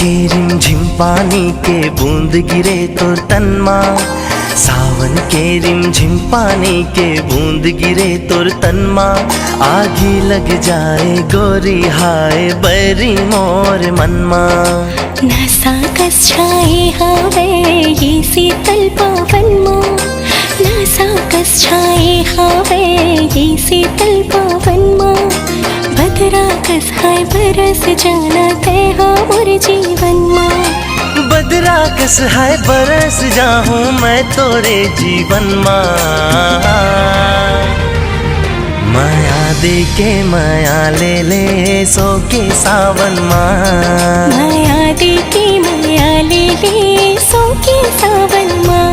के रिमझिम पानी के बूंद गिरे तोर तन्मा, सावन के रिमझिम पानी के बूंद गिरे तोर तन्मा। आगी लग जाए गोरी हाय बैरी मोर मनमा। नासा कस छाए हवे ये शीतल पवन मा, नासा कस छाए हवे ये शीतल पवन मा। बदरा कस हाय बरस जाना ते हो मोर जीवन मा, बदरा कस हाय बरस जाऊं मैं तोरे जीवन माँ। माया दे के माया ले ले सो के सावन माँ, माया दे के माया ले ले सो के सावन माँ।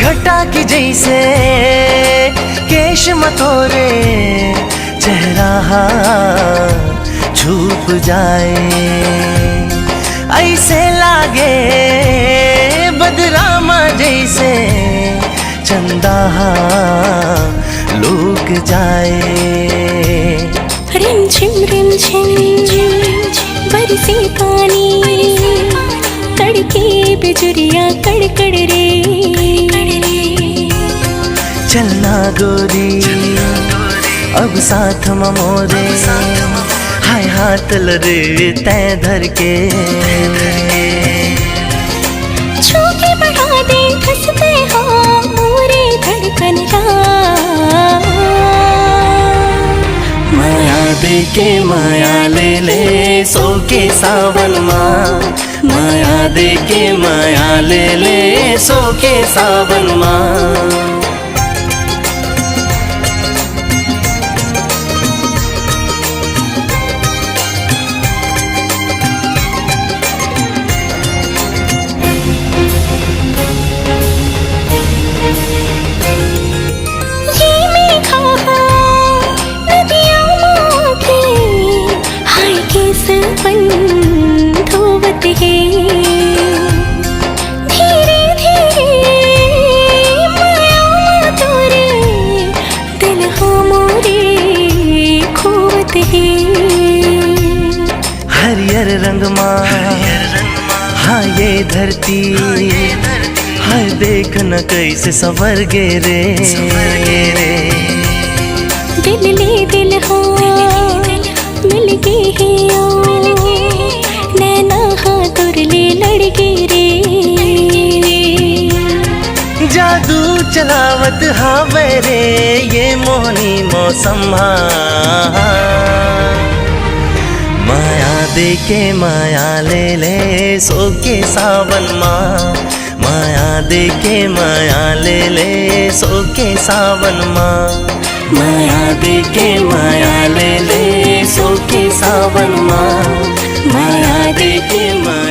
घटा की जैसे केश मतोरे चेहरा छुप जाए, ऐसे लागे बदरामा जैसे चंदा लुक जाए। रिमझिम रिमझिम बरसे पानी, कड़के बिजुरिया कड़कड़ रे। चलना गोरी अब साथ मोरे, हाय हाथ लरे तय धर के। छू के बढ़ा दे हंसते हो मोरे धड़कन रा। माया दे के माया ले ले सो के सावन माँ, माया दे के माया ले ले सो के सावन माँ। धीरे धीरे माया तोरे दिल हो मोरे खोत है। हरियर रंग माँ हाँ ये धरती, हाय देख न कैसे संवर गे रे। दिल ले दिल हो मिल गे है नैना हाथुर ले लड़के रे। जादू चलावत हाँ मेरे ये मोहनी मौसम माया दे के माया ले ले सो के सावन माँ, माया दे के माया ले ले सो के सावन माँ, माया दे के माया ले ले सो के सावन माँ, माया दे के माया।